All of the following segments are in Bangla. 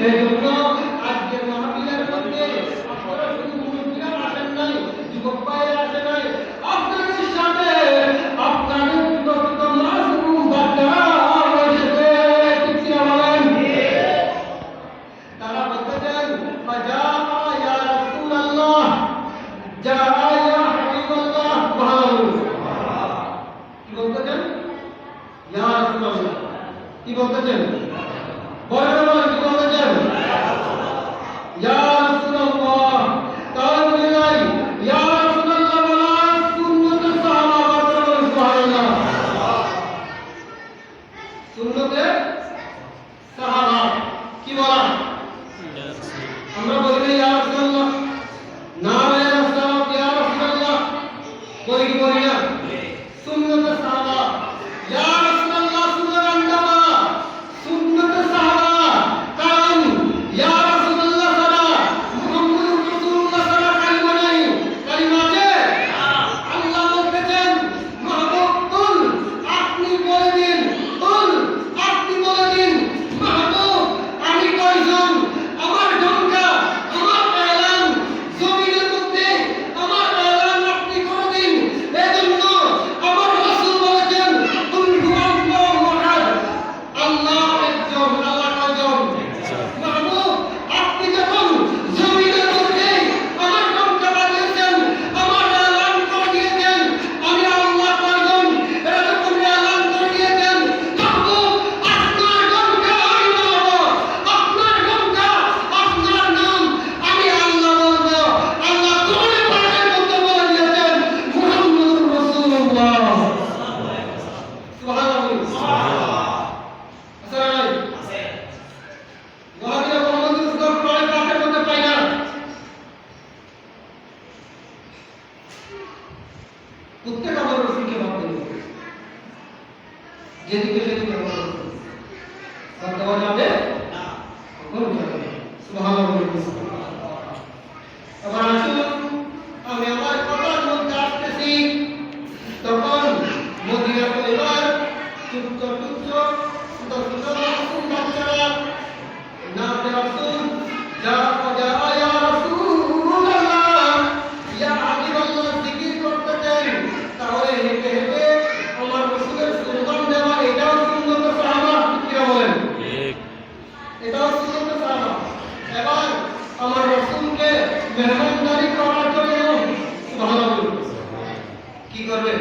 এজন্য আজকের মাহফিলের মধ্যে আপনারা শুধু মুরব্বিরা আসেন নাই, যুবক ভাইয়েরা আসেন নাই, আপনাদের সাথে আপনাদের যত মাসুম বাচ্চারা এসেছে, ঠিক কিনা বলেন? তারা বলতেছেন ফাজা ইয়া রাসূলুল্লাহ, জা ইয়া হাবিবাল্লাহ, সুবহানাল্লাহ। কি বলতেছেন? ইয়া রাসূলুল্লাহ। কি বলতেছেন? বলেন বলেন, কি বলতেছেন? ইয়া রাসূলুল্লাহ। তাহলে বলে নাই ইয়া রাসূলুল্লাহ বলা সুন্নতে সাহাবা বলেন সুবহানাল্লাহ। সুন্নতে সাহাবা কি বলা? আমরা বলি না ইয়া রাসূলুল্লাহ, না ইয়া রাসূলুল্লাহ, ইয়া রাসূলুল্লাহ বলি কি বলি না? সুন্নতে সাহাবা ইয়া রাসূলুল্লাহ সুন্নাত আন্দামা সুন্নতে সাহাবা। কারণ ইয়া রাসূলুল্লাহ ছাড়া মুহাম্মদুর রাসূলুল্লাহ ছাড়া কালিমা নাই। কালিমা আছে? আল্লাহ বলতেছেন মাহবুব কুল, আপনি বলে দিন, কুল আপনি বলে দিন মাহবুব আমি কয়জন, আমার ঢঙ্কা আমার এলান জমিনের মধ্যে আমার এলান আপনি করে দিন। এজন্য আমার রাসূল বলেছেন কুল হুয়াল্লাহু আহাদ, আল্লাহ একজন। আল্লাহ কয়জন? মাহবুব আপনি যখন জমিনের মধ্যে আমার ঢঙ্কা বাজিয়েছেন, আমার এলান করে দিয়েছেন আমি আল্লাহ কয়জন, এটা যখন এলান করে দিয়েছেন মাহবুব আপনার ঢঙ্কা আমি বলবো, আপনার ঢঙ্কা আপনার নাম আমি আল্লাহ বলবো। আল্লাহ কোরআনে পাকের মধ্যে বলে দিয়েছেন মুহাম্মদুর রাসূলুল্লাহ, সুবহানাল্লাহ। আছে না নাই? ওয়াহাবিরা মুহাম্মদুর রাসূলুল্লাহ কোরআনে পাকের মধ্যে পাই না। প্রত্যেক আমার রাসূলকে ভাবতে হবে, যেদিকে সেদিকে আমার রাসূল বাদ দেওয়া যাবে না, কখনো যাবে না। সুবহানাল্লাহ। এবার আসুন আমি আমার কথার মধ্যে আসতেছি, তখন মদিনা পরিবার ছোট্ট ছোট্ট ছোট মাসুম বাচ্চারা নামে রাসূল যা ফাজা ইয়া রাসূলুল্লাহ ইয়া হাবিবাল্লাহ জিকির করতেছেন। তাহলে হেঁটে হেঁটে আমার রাসূলের সুলতান দেওয়া এটাও সুন্নতে সাহাবা, কি বলেন? এটাও সুন্নতে সাহাবা। এবার আমার রাসূলকে মেহমানদারি করার জন্য সুবহানাল্লাহ কি করবে?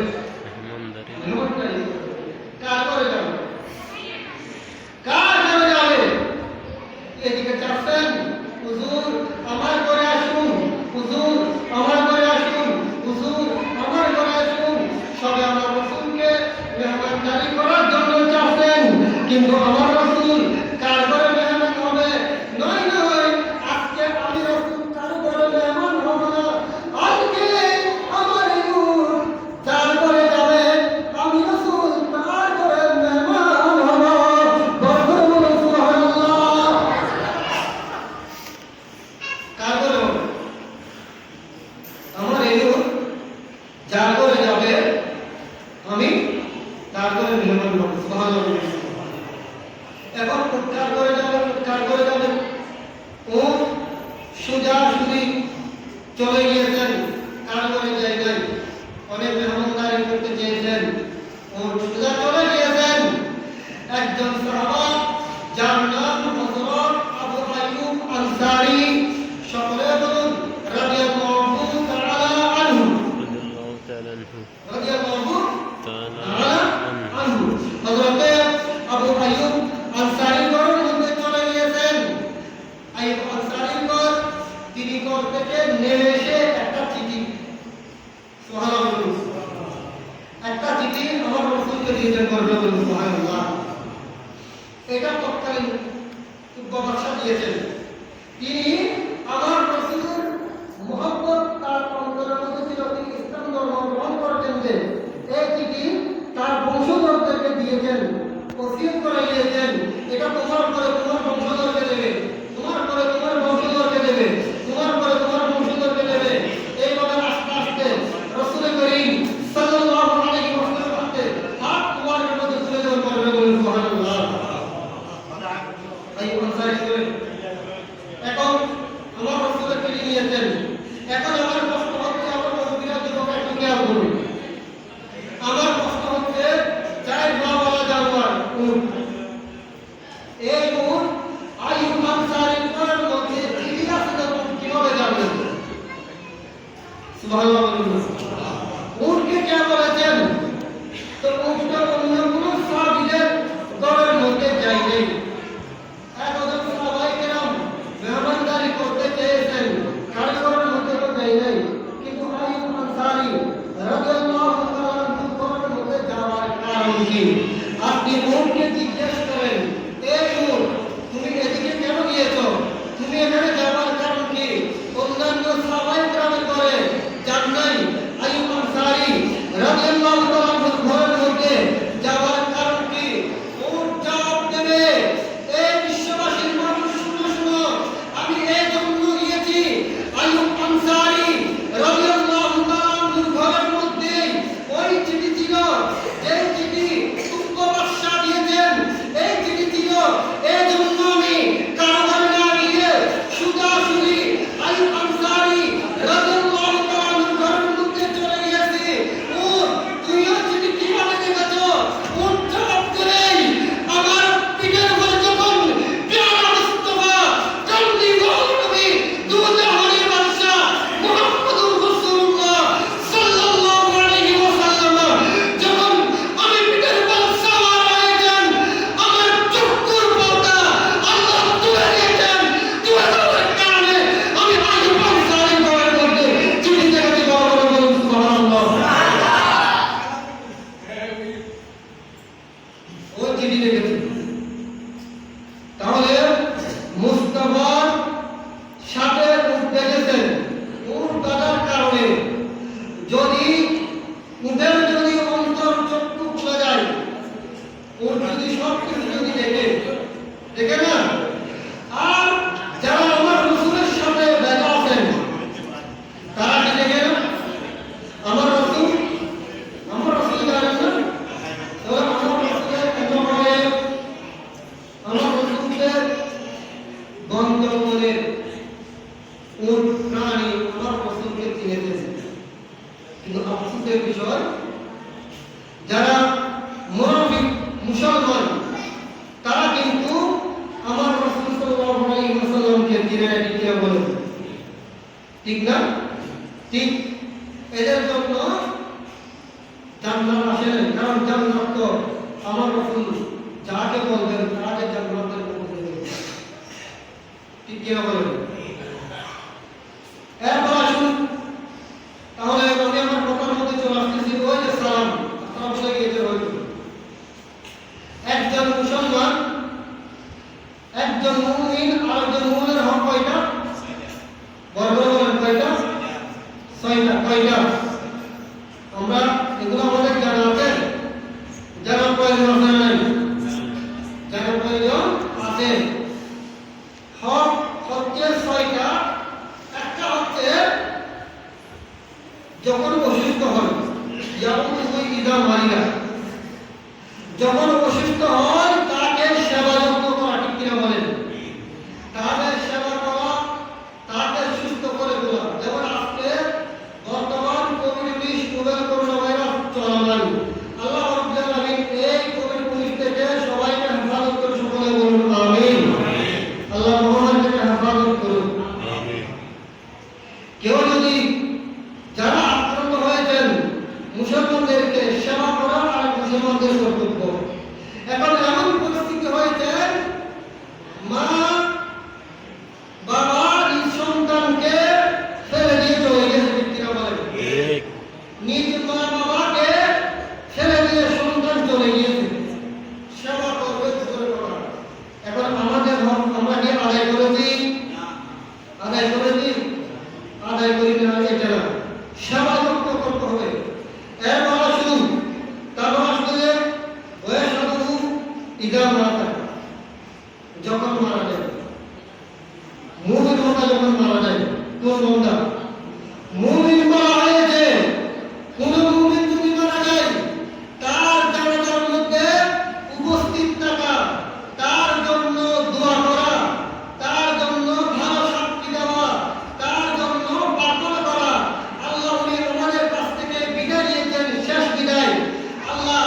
মেহমানদারি কার করে যাবে? কার করে যাবে? এদিকে চাচ্ছেন হুজুর আমার করে আসুন, হুজুর আমার করে আসুন, হুজুর আমার করে আসুন। সবে আমার রাসূলকে মেহমানদারি করার জন্য চাচ্ছেন, কিন্তু আমার রাসূল কার করে মেহমান হবে? নয় নয়, আজকে আমি রাসূল কার করে মেহমান হব না। আজকে আমার নূর যার করে যাবে, আমি রাসূল তার করে মেহমান হব। বলুন বলুন সুবহানাল্লাহ। কার করে হবে? আমার নূর যার করে যাবে, আমি তার করে মেহমান হব। সুবহানাল্লাহ। এখন কার করে যাবেন, কার করে যাবেন? ও সোজাসুজি চলে গিয়েছেন কার করে জায়গায়, অনেক মেহমানদারি করতে চেয়েছেন, ও সোজা চলে গিয়েছেন একজন সাহাবা যার নাম হযরত আবু আইয়ুব আনসারী। সকলে বলুন রাদিয়াল্লাহু তাআলা আনহু, রাদিয়াল্লাহু তাআলা আনহু। হযরত আবু আইয়ুব আনসারী ঘরের মধ্যে চলে গিয়েছেন। আইয়ুব আনসারী ঘর, তিনি ঘর থেকে নেমে এসে একটা চিঠি, সুবহানাল্লাহ, একটা চিঠি আমার রাসূলকে দিয়েছেন। করবে বলুন সুবহানাল্লাহ। এটা তৎকালীন বাদশা দিয়েছেন। তিনি আমার রাসূলের মুহাব্বত তার অন্তরের মধ্যে ছিল, তিনি ইসলাম ধর্ম গ্রহণ করেছেন। যে এই চিঠি তার বংশধরদেরকে দিয়েছেন, ওসিয়ত করে দিয়েছেন, এটা তোমার পরে তোমার বংশধরকে দেবে, তোমার পরে তোমার বংশধরকে দেবে, তোমার পরে তোমার বংশধরকে দেবে। এইভাবে আস্তে আস্তে রাসূল করিম সাল্লাল্লাহু আলাইহি ওয়াসাল্লাম হাতে হাত তোমার মধ্যে তুলে দেওয়ার করবে বলুন সুবহানাল্লাহ। আইয়ুব আনসারী সুবহানাল্লাহ বলুন। উটকে কে বলেছেন? তো উটটা অন্য কোনো সাহাবীদের দলের মধ্যে যায় নাই। একজন সাহাবায়ে কেরাম মেহমানদারি করতে চেয়েছেন, কারিগরের মধ্যে তো যায় নাই, কিন্তু আইয়ুব আনসারী রাদিয়াল্লাহু তাআলা দলের মধ্যে যাওয়ার কারণ কি? আপনি উটকে জিজ্ঞেস করেন, এই উট তুমি এদিকে কেন গিয়েছো? তুমি এখানে যাওয়ার কারণ কি? অন্যান্য সাহাবায়ে কেরামের দলে যান নাই, আইয়ুব আনসারী রাদিয়াল্লাহু তাআলা ঘরের মধ্যে যাওয়ার কারণ কি? উট জবাব দেবে, এই বিশ্ববাসীর মানুষ শুনো শুনো, আমি এই জন্য গিয়েছি, আইয়ুব আনসারী রাদিয়াল্লাহু তাআলা ঘরের মধ্যে ওই চিঠি ছিল, যে চিঠি তুর্ক বাদশা দিয়েছেন, এই চিঠি ছিল, এই জন্য আমি কারাগারে না গিয়ে সোজাসুজি আইয়ুব আনসারী রাদিয়াল্লাহু তাআলা ঘরের মধ্যে চলে গিয়েছি। উট তুইও চিঠি কিভাবে দেখেছো? উট জবাব দেয়, আমার পিঠের উপরে যখন প্যারা মুস্তাফা কামলিওয়ালা নবী দুজাহানের বাদশা মুহাম্মদুর রাসূলুল্লাহ সাল্লাল্লাহু আলাইহি ওয়াসাল্লাম যখন আমি পিঠের উপর সওয়ার হয়েছেন, আমার চক্ষুর পর্দা আল্লাহ তুলে দিয়েছেন, তুলে দেওয়ার কারণে আমি আইয়ুব আনসারী ঘরের মধ্যে চিঠি দেখেছি। বলুন সুবহানাল্লাহ। ও চিঠি দেখেছি। তাহলে মুস্তাফার সাথে উট দেখেছেন, উট বাঁধার কারণে যদি উটের যদি অন্তর চক্ষু খুলে যায়, উট যদি সব কিছু যদি দেখে না, আর যারা আমার রসুলের সাথে বেঁধে আছেন তারা কি দেখে না? আমার রসুল জানেন না? তাহলে আমার রসুলের একেবারে আমার রসুলের গন্তব্যের উট প্রাণী আমার রসুলকে চিনে দিয়েছে। কিন্তু আফসোসের বিষয়, যারা মুনাফিক মুসলমান তারা কিন্তু আমার রাসূল সাল্লাল্লাহু আলাইহি ওয়াসাল্লামকে চিনে না, ঠিক বলে, ঠিক না? ঠিক এদের জন্য জান্নাত আসে না, কারণ জান্নাত তো আমার রাসূল যাকে বলবেন তাকে জান্নাতের মধ্যে দেবেন, ঠিক কিনা বলেন? এরপর আসুন, তাহলে আমি আমার কথার মধ্যে চলে আসতেছি। ওই যে সালাম আপনারা বলে গিয়েছে, হয়তো একজন মুসলমান, একজন মুমিন আর একজন মুমিনের হক কয়টা? বর্বর বলেন কয়টা? 6টা। কয়টা? আমরা এগুলো আমাদের জানা আছে, জানা প্রয়োজন আছে না? জানা প্রয়োজন আছে। হক হচ্ছে 6টা। একটা হচ্ছে যখন অসুস্থ হয়, যখন অসুস্থ হয় তাকে সেবা যত্ন করা, ঠিক কিনা বলেন? তাকে সেবা করা, তাকে সুস্থ করে তোলা। যেমন আজকে বর্তমান কোভিড-19 নোভেল করোনা ভাইরাস চলমান, আল্লাহ রাব্বুল আলামিন এই কোভিড-19 থেকে সবাইকে হেফাজত করে, সকলে বলুন আমিন। আল্লাহ মহানকে হেফাজত করুন। কেউ যদি যারা আক্রান্ত হয়েছেন মুসলমানদেরকে সেবা করা আর মুসলমানদের কর্তব্য। এখন এমন পরিস্থিতি হয়েছে, মা বাবা নিজ সন্তানকে ফেলে দিয়ে চলে গেছে, ঠিক কিনা বলেন? নিজ মা বাবাকে ফেলে দিয়ে সন্তান চলে গিয়েছে, সেবা করবে করে করা। এখন আমাদের হক আমরা কি আদায় করেছি? আদায় করেছি? আদায় করি না, এটা না, সেবা যত্ন করতে হবে। এরপর আসুন, তারপর আসলে বয়সাদু ইদা মারা, যখন মারা যায়, মুমিন বান্দা যখন মারা যায়, কোন বান্দা? মুমিন মারা হয়েছে, কোন মুমিন যদি মারা যায়, তার জানাজার মধ্যে উপস্থিত থাকা, তার জন্য দোয়া করা, তার জন্য ভালো সাক্ষী দেওয়া, তার জন্য প্রার্থনা করা। আল্লাহ উনি আমাদের কাছ থেকে বিদায় নিয়েছেন, শেষ বিদায়। আল্লাহ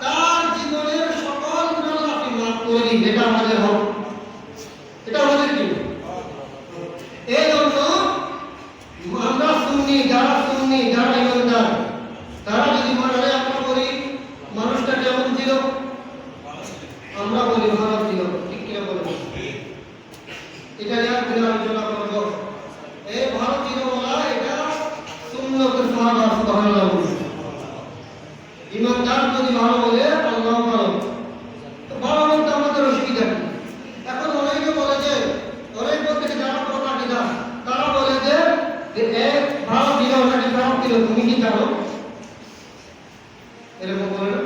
তার জীবনের সকল গুনাহ আপনি মাফ করে দিন, এটা আমাদের হক, এটা আমাদের কি? এই জন্য এক ভাব দিল নাকি খারাপ দিল তুমি কি জানো? এরকম বলে না,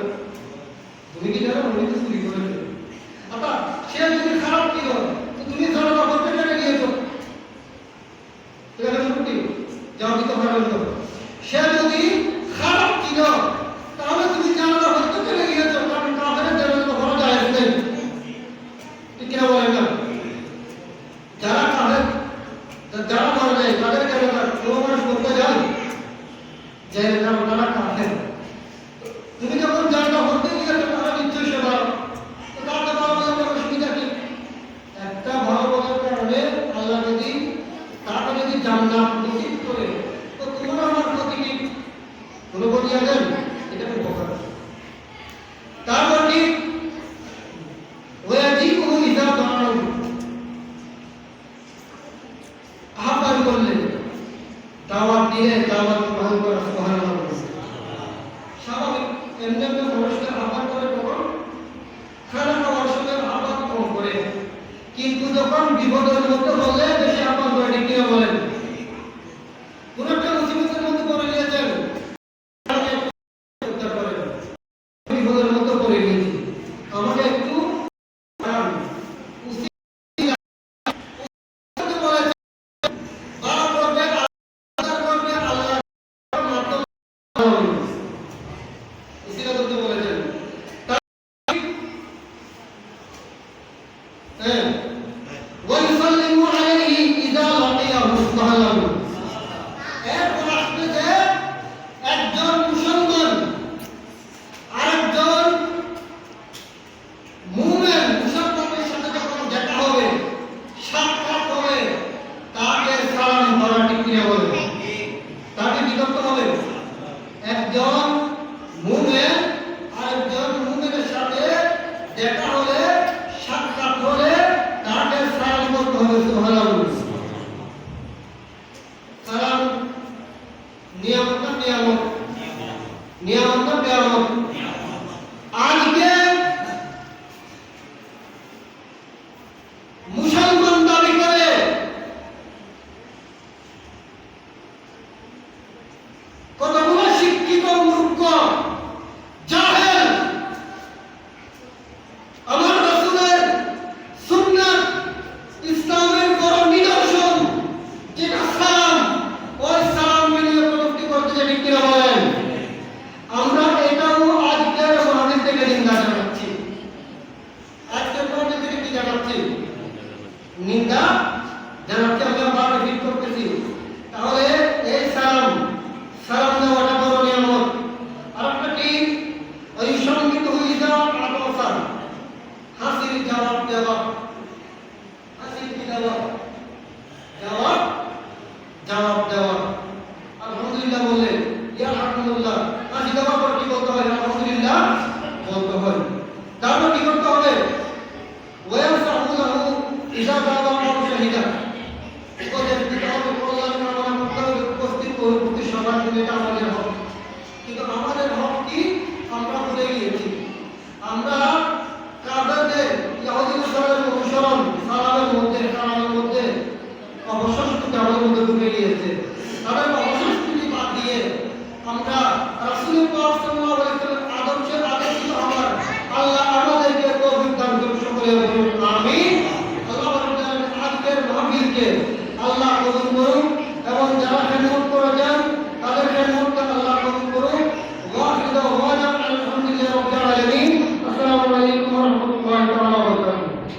তুমি কি জানো উনি তো চুরি করেছে। আচ্ছা সে যদি খারাপ দিল তো তুমি জানো না করতে কেন গিয়েছো? এখানে সত্যি যাও দিতে পারবেন তো। সে যদি খারাপ দিল তাহলে তুমি জানো না করতে কেন গিয়েছো? কারণ কাফের জানো তো বড় যায় না, ঠিক কিনা বলেন না? যারা কাফের যারা মারা যায় তাদের কেন কোনো মানুষ করতে যায় যে কারণ তারা কাফের। তুমি যখন জানলা করতে গিয়েছো তারা নিশ্চয়ই সে ভালো, তো তাদের ভালো বলার অসুবিধা কি? একটা ভালো বলার কারণে আল্লাহ যদি তাকে যদি জান্নাত নসিব করে তো তোমার আমার ক্ষতি কি? কোনো ক্ষতি আছে? এটা উপকার। তারপর কি ওয়াজিবু ইযা দাউ আহ্বান করলেন, দাওয়াত দিলে দাওয়াত গ্রহণ করা সুবহানাল্লাহ। স্বাভাবিক এমনি এমনি মানুষকে আহ্বান করে তখন খানা খাওয়ার সময় আহ্বান কম করে, কিন্তু যখন বিপদের মধ্যে বললে বেশি আহ্বান করে, ঠিক কিনা বলেন? কোন একটা মুসিবতের মধ্যে পড়ে গিয়েছেন, বিপদের মধ্যে পড়ে গিয়েছি, আমাকে একটু নিন্দা জানাতে আমরা বারবার রিপিট করতেছি। তাহলে এই সালাম দেওয়াটা বড় নিয়ামত। আরেকটা কি ওই সঙ্গীত হইদা আতসান, হাসির জবাব দেওয়া, হাসির কি দেওয়া, জবাব দেওয়া। আলহামদুলিল্লাহ বললে ইয়া আলহামদুলিল্লাহ, হাসি দেওয়ার পর কি বলতে হয়? আলহামদুলিল্লাহ বলতে হয়। তারপর কি করতে হবে? ওয়ায়াসাহুলাহু ইযা দাওয়া শাহিদা, উপদেশ দিতে হবে, কল্যাণ কামনা করতে হবে, উপস্থিত পরিপূর্তি সবার জন্য। এটা আমাদের হক, কিন্তু আমাদের হক কি আমরা ভুলে গিয়েছি। আমরা কাফেরদের ইহুদি মুসলমানের অনুসরণ সালামের মধ্যে অবসংস্কৃতি আমাদের মধ্যে ঢুকে গিয়েছে। তাদের অবসংস্কৃতি বাদ দিয়ে আমরা রাসূল পাক সাল্লাল্লাহু আলাইহি ওয়াসাল্লামের আদর্শের আদর্শিত হওয়ার আল্লাহ আমাদেরকে তৌফিক দান করুন। সকলে বলুন আমিন। আল্লাহ আজকের মাহফিলকে আল্লাহ কবুল করুন এবং যারা খেদমত করেছেন তাদের খেদমতকে